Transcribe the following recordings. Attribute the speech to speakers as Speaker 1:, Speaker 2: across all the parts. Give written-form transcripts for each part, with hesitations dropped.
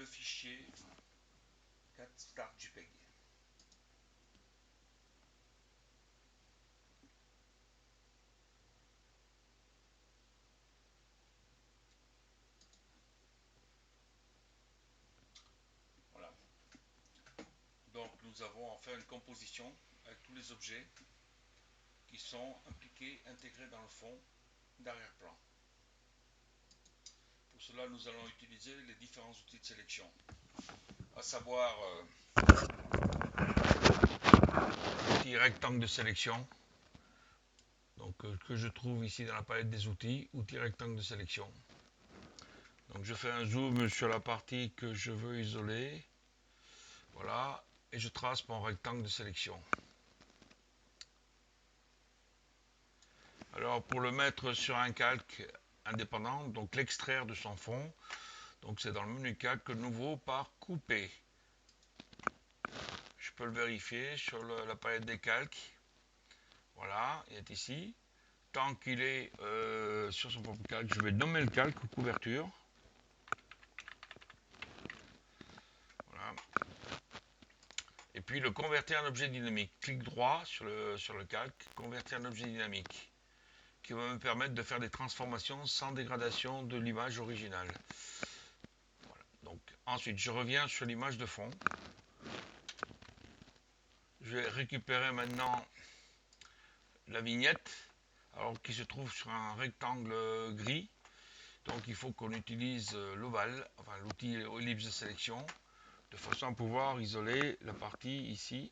Speaker 1: fichier 4 start JPEG. Voilà. Donc nous avons enfin une composition avec tous les objets qui sont impliqués, intégrés dans le fond d'arrière-plan. Pour cela, nous allons utiliser les différents outils de sélection, à savoir l'outil rectangle de sélection, donc que je trouve ici dans la palette des outils, outil rectangle de sélection. Donc je fais un zoom sur la partie que je veux isoler, voilà, et je trace mon rectangle de sélection. Alors pour le mettre sur un calque indépendant, donc l'extraire de son fond, donc c'est dans le menu calque nouveau par couper. Je peux le vérifier sur la palette des calques. Voilà, il est ici. Tant qu'il est sur son propre calque, je vais nommer le calque couverture. Voilà. Et puis le convertir en objet dynamique. Clic droit sur le calque, convertir en objet dynamique, qui va me permettre de faire des transformations sans dégradation de l'image originale. Voilà. Donc ensuite, je reviens sur l'image de fond. Je vais récupérer maintenant la vignette, alors qui se trouve sur un rectangle gris. Donc il faut qu'on utilise l'ovale, enfin l'outil ellipse de sélection, de façon à pouvoir isoler la partie ici.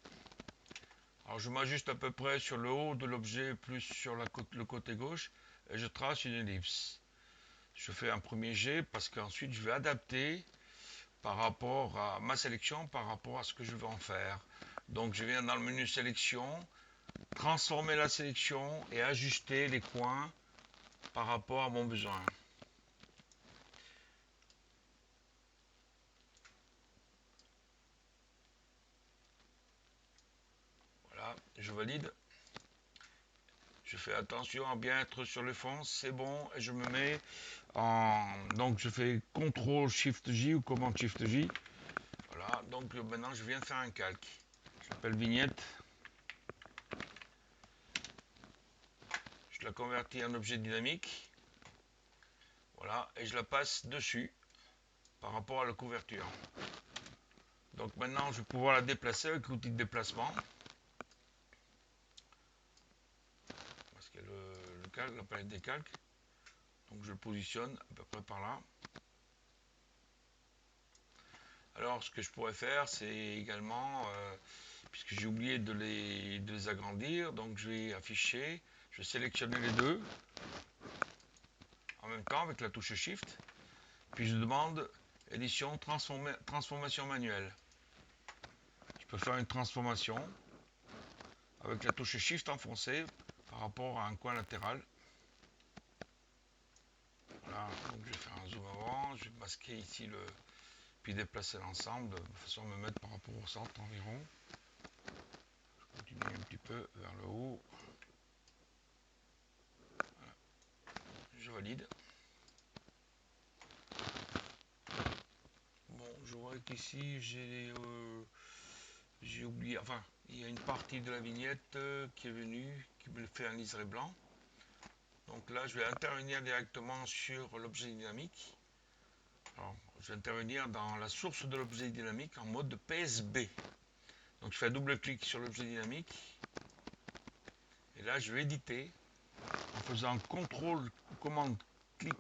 Speaker 1: Alors je m'ajuste à peu près sur le haut de l'objet plus sur le côté gauche et je trace une ellipse. Je fais un premier jet parce qu'ensuite je vais adapter par rapport à ma sélection, par rapport à ce que je veux en faire. Donc je viens dans le menu sélection, transformer la sélection et ajuster les coins par rapport à mon besoin. Voilà, je valide. Je fais attention à bien être sur le fond, c'est bon, et je me mets en... Donc je fais CTRL SHIFT J ou commande SHIFT J. Voilà, donc maintenant je viens de faire un calque. Je l'appelle vignette. Je la convertis en objet dynamique. Voilà, et je la passe dessus par rapport à la couverture. Donc maintenant je vais pouvoir la déplacer avec l'outil de déplacement. Parce qu'il y a le calque, la palette des calques. Donc je le positionne à peu près par là. Alors ce que je pourrais faire, c'est également, puisque j'ai oublié de les agrandir, donc je vais afficher, je vais sélectionner les deux en même temps avec la touche Shift, puis je demande édition transformation manuelle. Je peux faire une transformation avec la touche Shift enfoncée par rapport à un coin latéral. Voilà, donc je vais faire un zoom avant, je vais masquer ici puis déplacer l'ensemble de façon à me mettre par rapport au centre environ. Je continue un petit peu vers le haut. Voilà. Je valide. Bon, je vois qu'ici j'ai oublié, enfin, il y a une partie de la vignette qui est venue, qui me fait un liseré blanc. Donc là, je vais intervenir directement sur l'objet dynamique. Alors, je vais intervenir dans la source de l'objet dynamique en mode PSB. Donc je fais un double clic sur l'objet dynamique. Et là, je vais éditer en faisant CTRL ou commande clic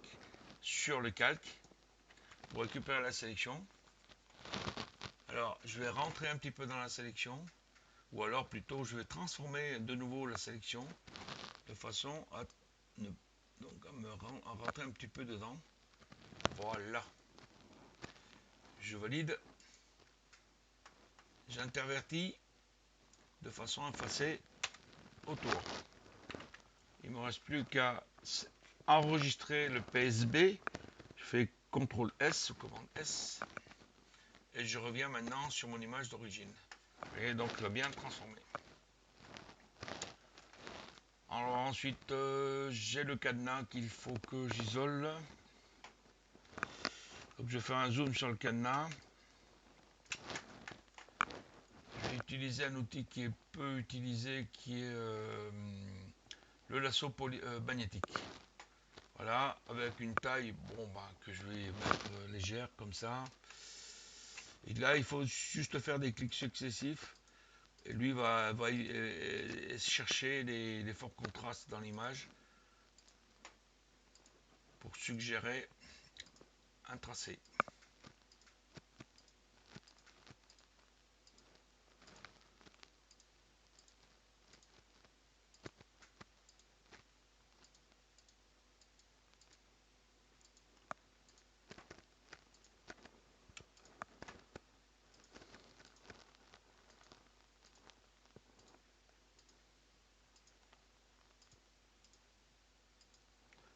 Speaker 1: sur le calque pour récupérer la sélection. Alors, je vais rentrer un petit peu dans la sélection, ou alors plutôt je vais transformer de nouveau la sélection de façon à, à rentrer un petit peu dedans. Voilà. Je valide. J'intervertis de façon à effacer autour. Il ne me reste plus qu'à enregistrer le PSB. Je fais CTRL S ou commande S. Et je reviens maintenant sur mon image d'origine. Et donc il va bien transformer. Alors ensuite, j'ai le cadenas qu'il faut que j'isole. Donc je fais un zoom sur le cadenas. utiliser un outil qui est peu utilisé, qui est le lasso magnétique. Voilà, avec une taille bon, bah, que je vais mettre légère comme ça. Et là, il faut juste faire des clics successifs. Et lui va chercher les forts contrastes dans l'image pour suggérer un tracé.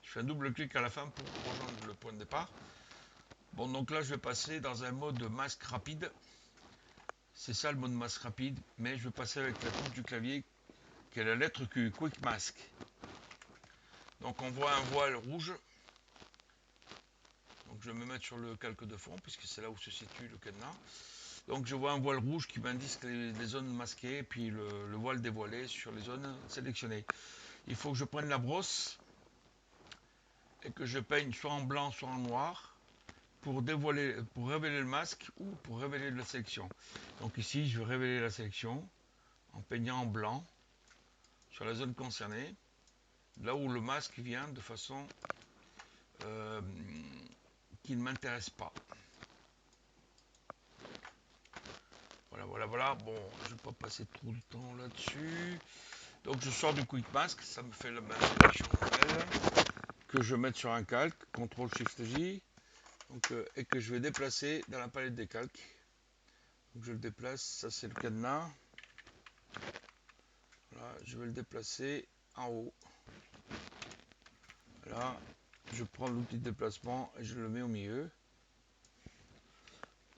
Speaker 1: Je fais un double clic à la fin pour rejoindre le point de départ. Bon, donc là, je vais passer dans un mode masque rapide. C'est ça le mode masque rapide, mais je vais passer avec la touche du clavier qui est la lettre Q, Quick Mask. Donc on voit un voile rouge. Donc je vais me mettre sur le calque de fond, puisque c'est là où se situe le cadenas. Donc je vois un voile rouge qui m'indique les zones masquées, et puis le voile dévoilé sur les zones sélectionnées. Il faut que je prenne la brosse et que je peigne soit en blanc, soit en noir, pour révéler le masque ou pour révéler la sélection. Donc ici, je vais révéler la sélection en peignant en blanc sur la zone concernée, là où le masque vient de façon qui ne m'intéresse pas. Voilà. Bon, je ne vais pas passer trop de temps là-dessus. Donc je sors du Quick Mask, ça me fait la sélection nouvelle que je vais mettre sur un calque, CTRL-SHIFT-J, et que je vais déplacer dans la palette des calques. Donc je le déplace, ça c'est le cadenas. Voilà, je vais le déplacer en haut. Là, je prends l'outil de déplacement et je le mets au milieu.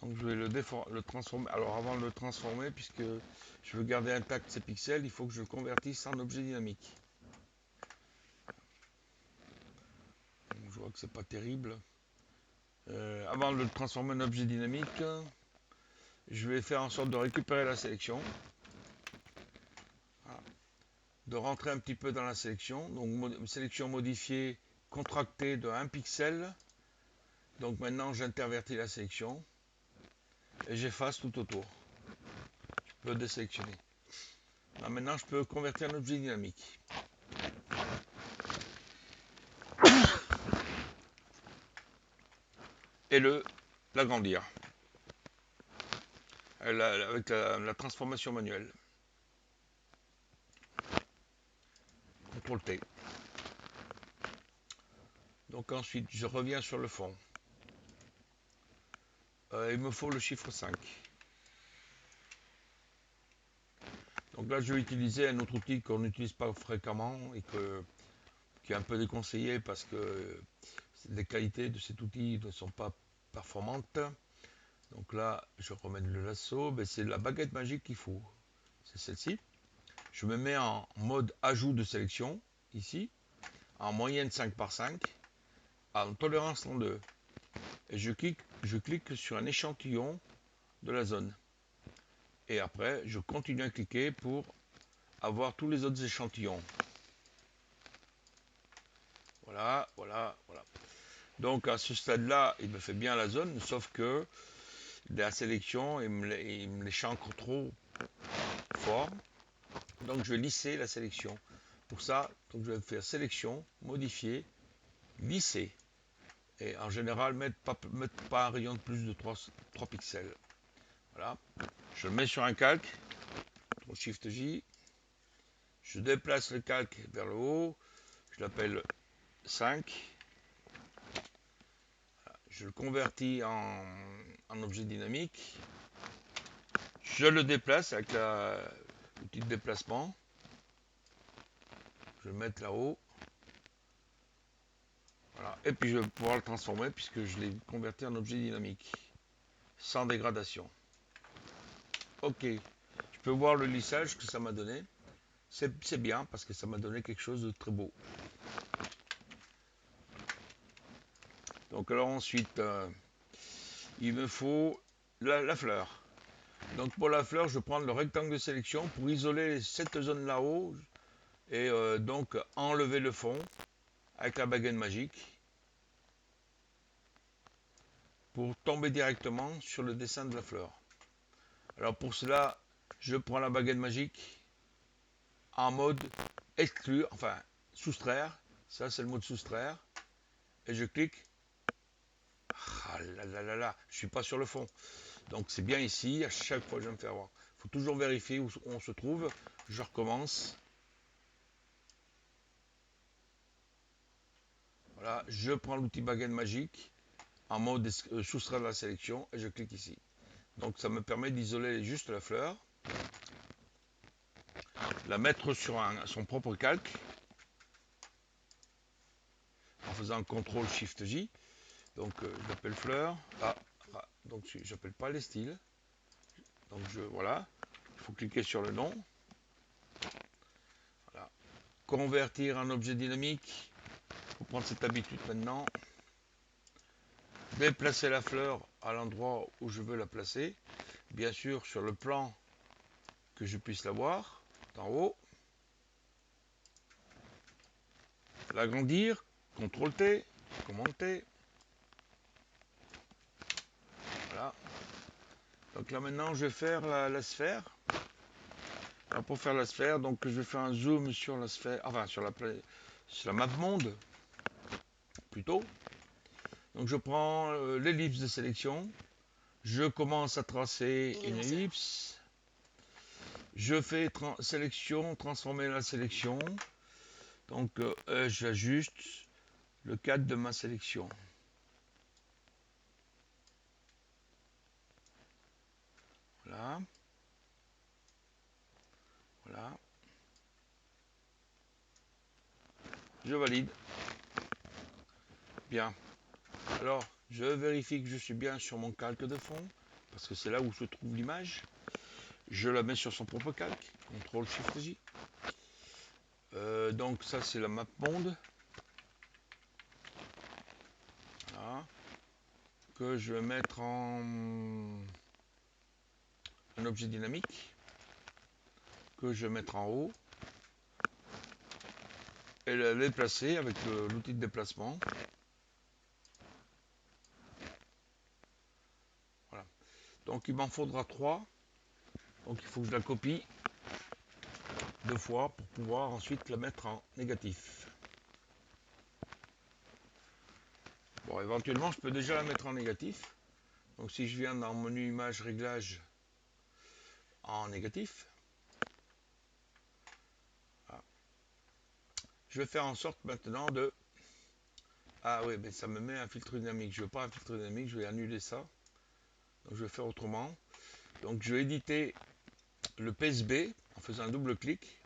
Speaker 1: Donc je vais le transformer. Alors avant de le transformer, puisque je veux garder intact ces pixels, il faut que je le convertisse en objet dynamique. Donc, je vois que c'est pas terrible. Avant de le transformer en objet dynamique, je vais faire en sorte de récupérer la sélection. Voilà. De rentrer un petit peu dans la sélection. Donc sélection modifiée, contractée de 1 pixel. Donc maintenant j'intervertis la sélection et j'efface tout autour. Je peux désélectionner. Là, maintenant je peux convertir en objet dynamique. Et l'agrandir avec la transformation manuelle. CTRL T. Donc ensuite je reviens sur le fond. Il me faut le chiffre 5. Donc là je vais utiliser un autre outil qu'on n'utilise pas fréquemment et qui est un peu déconseillé parce que les qualités de cet outil ne sont pas performantes. Donc là je remets le lasso, mais c'est la baguette magique qu'il faut. C'est celle-ci. Je me mets en mode ajout de sélection, ici, en moyenne 5 par 5, en tolérance 32. Et je clique sur un échantillon de la zone. Et après, je continue à cliquer pour avoir tous les autres échantillons. Voilà. Donc à ce stade-là, il me fait bien la zone, sauf que la sélection, il me l'échancre trop fort. Donc je vais lisser la sélection. Pour ça, donc je vais faire sélection, modifier, lisser. Et en général, mettre pas un rayon de plus de 3 pixels. Voilà. Je le mets sur un calque, Shift J. Je déplace le calque vers le haut. Je l'appelle 5. Je le convertis en objet dynamique. Je le déplace avec l'outil de déplacement. Je vais le mettre là-haut. Voilà. Et puis je vais pouvoir le transformer puisque je l'ai converti en objet dynamique. Sans dégradation. Ok. Je peux voir le lissage que ça m'a donné. C'est bien parce que ça m'a donné quelque chose de très beau. Donc alors ensuite, il me faut la fleur. Donc pour la fleur, je prends le rectangle de sélection pour isoler cette zone là-haut et donc enlever le fond avec la baguette magique pour tomber directement sur le dessin de la fleur. Alors pour cela, je prends la baguette magique en mode exclure, enfin soustraire, ça c'est le mot de soustraire, et je clique. Ah là là là là, je suis pas sur le fond. Donc c'est bien ici, à chaque fois je vais me faire voir. Il faut toujours vérifier où on se trouve. Je recommence. Voilà, je prends l'outil baguette magique en mode soustraire de la sélection et je clique ici. Donc ça me permet d'isoler juste la fleur, la mettre sur son propre calque en faisant CTRL SHIFT J. Donc je l'appelle fleur. Donc j'appelle pas les styles. Donc voilà, il faut cliquer sur le nom. Voilà. Convertir en objet dynamique. Il faut prendre cette habitude maintenant. Déplacer la fleur à l'endroit où je veux la placer. Bien sûr sur le plan que je puisse la voir, d'en haut. L'agrandir, CTRL T, commande T. Voilà. Donc là maintenant je vais faire la sphère. Alors pour faire la sphère, donc je vais faire un zoom sur la sphère, enfin sur la map monde plutôt. Donc je prends l'ellipse de sélection, je commence à tracer une ellipse, je fais sélection, transformer la sélection, donc j'ajuste le cadre de ma sélection. Voilà. Voilà. Je valide. Bien. Alors, je vérifie que je suis bien sur mon calque de fond, parce que c'est là où se trouve l'image. Je la mets sur son propre calque, CTRL SHIFT J. Donc ça c'est la map monde. Voilà. Que je vais mettre en un objet dynamique. Que je vais mettre en haut. Et la déplacer avec l'outil de déplacement. Voilà. Donc il m'en faudra 3. Donc il faut que je la copie 2 fois pour pouvoir ensuite la mettre en négatif. Bon, éventuellement je peux déjà la mettre en négatif. Donc si je viens dans menu image réglage en négatif, voilà. Je vais faire en sorte maintenant de... Ah oui, mais ça me met un filtre dynamique. Je ne veux pas un filtre dynamique, je vais annuler ça. Donc je vais faire autrement. Donc je vais éditer le PSB en faisant un double clic,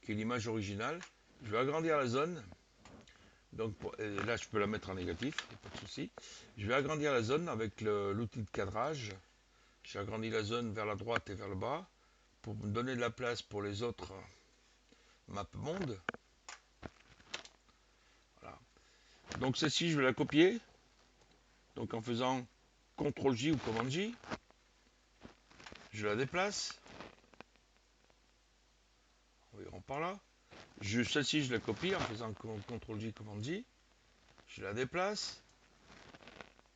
Speaker 1: qui est l'image originale. Je vais agrandir la zone. Donc là je peux la mettre en négatif, pas de souci. Je vais agrandir la zone avec l'outil de cadrage. J'ai agrandi la zone vers la droite et vers le bas pour me donner de la place pour les autres map monde. Voilà. Donc celle-ci je vais la copier. Donc en faisant CTRL J ou commande J, je la déplace. On verra par là. Celle-ci je la copie en faisant CTRL J, commande J. Je la déplace.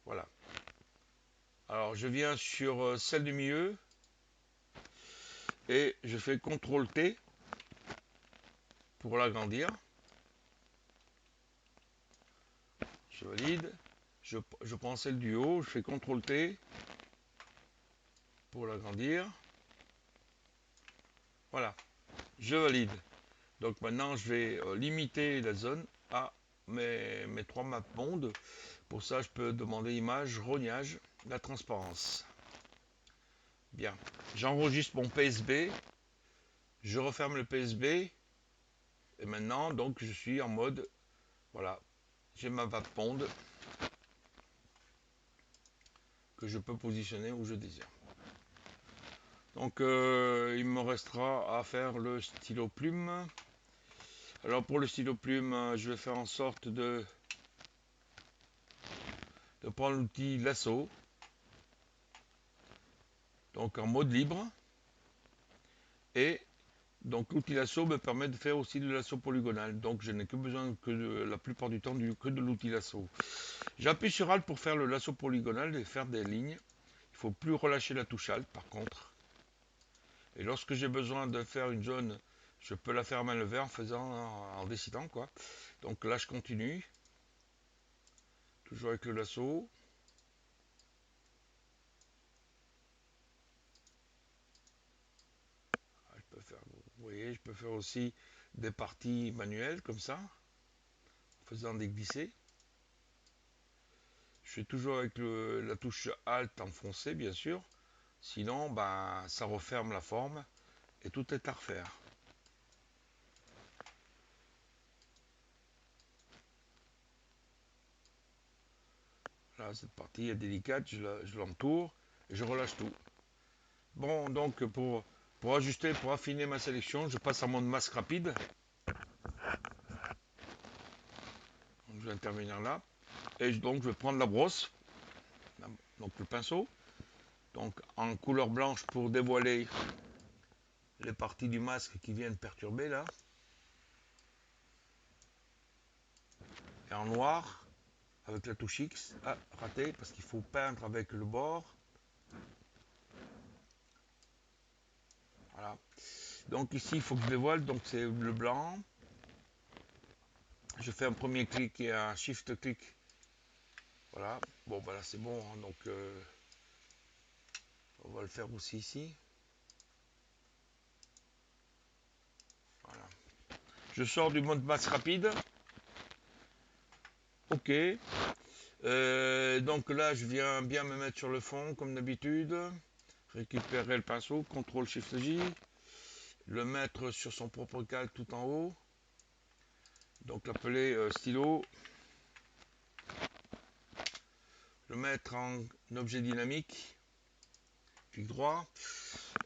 Speaker 1: Voilà. Alors je viens sur celle du milieu et je fais CTRL T pour l'agrandir. Je valide. Je prends celle du haut, je fais CTRL T pour l'agrandir. Voilà. Je valide. Donc maintenant je vais limiter la zone à mes 3 maps mondes. Pour ça je peux demander image, rognage, la transparence. Bien. J'enregistre mon PSB. Je referme le PSB. Et maintenant donc je suis en mode, voilà, j'ai ma map monde que je peux positionner où je désire. Donc il me restera à faire le stylo plume. Alors pour le stylo plume, je vais faire en sorte de prendre l'outil lasso. donc en mode libre. Et donc l'outil lasso me permet de faire aussi de lasso polygonal. Donc je n'ai que besoin que la plupart du temps que de l'outil lasso. J'appuie sur Alt pour faire le lasso polygonal et faire des lignes. Il faut plus relâcher la touche Alt par contre. Et lorsque j'ai besoin de faire une zone, je peux la faire à main levée en décidant quoi. Donc là je continue. Toujours avec le lasso. Vous voyez, je peux faire aussi des parties manuelles comme ça, en faisant des glissés. Je fais toujours avec la touche Alt enfoncée, bien sûr. Sinon, ben, ça referme la forme et tout est à refaire. Là, cette partie est délicate, je l'entoure et je relâche tout. Bon, donc pour ajuster, pour affiner ma sélection, je passe en mode masque rapide. Donc, je vais intervenir là. Et donc, je vais prendre la brosse, donc le pinceau, donc en couleur blanche pour dévoiler les parties du masque qui viennent perturber là. Et en noir, avec la touche X, ah, raté, parce qu'il faut peindre avec le bord. Voilà. Donc ici, il faut que je dévoile, donc c'est le blanc. Je fais un premier clic et un shift clic. Voilà. Bon, voilà, c'est bon. Hein, donc, on va le faire aussi ici. Voilà. Je sors du mode masse rapide. Ok. Donc là, je viens bien me mettre sur le fond, comme d'habitude. Récupérer le pinceau, CTRL SHIFT J. Le mettre sur son propre calque tout en haut. Donc l'appeler stylo. Le mettre en objet dynamique. Clic droit.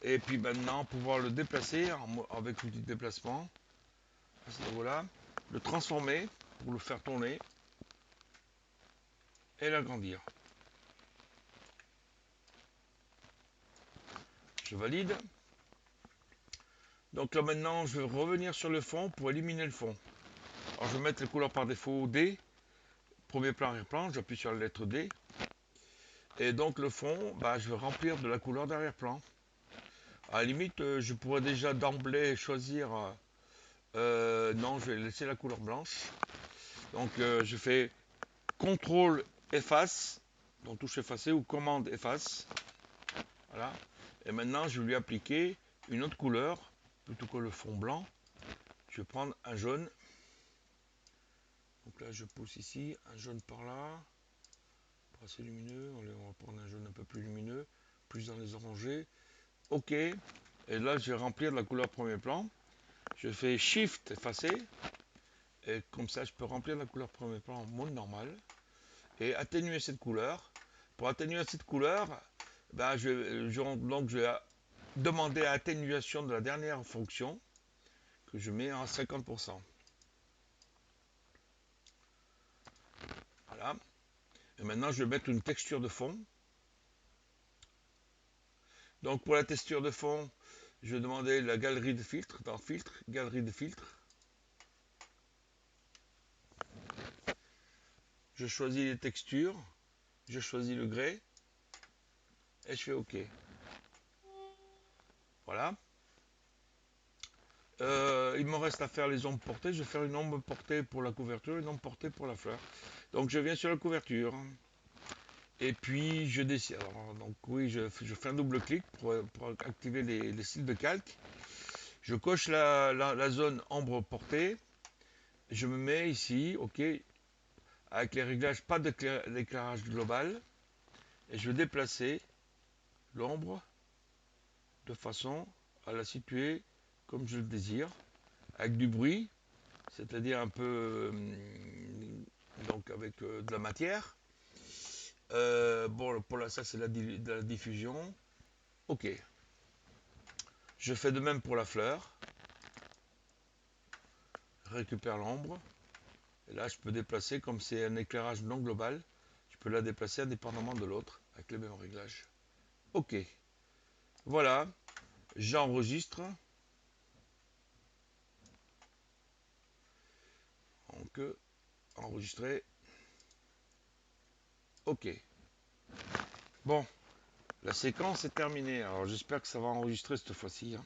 Speaker 1: Et puis maintenant, pouvoir le déplacer avec l'outil de déplacement. À ce niveau-là. Le transformer pour le faire tourner. Et l'agrandir. Je valide. Donc là maintenant, je vais revenir sur le fond pour éliminer le fond. Alors je vais mettre les couleurs par défaut D. Premier plan, arrière-plan, j'appuie sur la lettre D. Et donc le fond, bah, je vais remplir de la couleur d'arrière-plan. À la limite, je pourrais déjà d'emblée choisir... non, je vais laisser la couleur blanche. Donc je fais CTRL efface, donc touche effacer ou commande efface. Voilà. Et maintenant, je vais lui appliquer une autre couleur, plutôt que le fond blanc. Je vais prendre un jaune. Donc là, je pousse ici, un jaune par là. Pas assez lumineux. On va prendre un jaune un peu plus lumineux, plus dans les orangés. OK. Et là, je vais remplir de la couleur premier plan. Je fais Shift effacer. Et comme ça, je peux remplir la couleur premier plan en mode normal. Et atténuer cette couleur. Pour atténuer cette couleur, ben, donc je vais demander atténuation de la dernière fonction que je mets en 50%. Voilà. Et maintenant, je vais mettre une texture de fond. Donc pour la texture de fond, je vais demander la galerie de filtre, dans filtre, galerie de filtre. Je choisis les textures, je choisis le grès et je fais OK. Voilà. Il me reste à faire les ombres portées. Je vais faire une ombre portée pour la couverture et une ombre portée pour la fleur. Donc je viens sur la couverture. Et puis je décide. Alors, donc oui, je fais un double clic pour activer les styles de calque. Je coche la zone ombre portée. Je me mets ici, OK, avec les réglages pas d'éclairage global. Et je vais déplacer l'ombre de façon à la situer comme je le désire, avec du bruit, c'est-à-dire un peu donc avec de la matière. Bon, pour ça c'est de la diffusion. OK. Je fais de même pour la fleur. Je récupère l'ombre. Et là, je peux déplacer, comme c'est un éclairage non global, je peux la déplacer indépendamment de l'autre, avec les mêmes réglages. OK. Voilà, j'enregistre. Donc, enregistrer. OK. Bon, la séquence est terminée. Alors, j'espère que ça va enregistrer cette fois-ci, hein.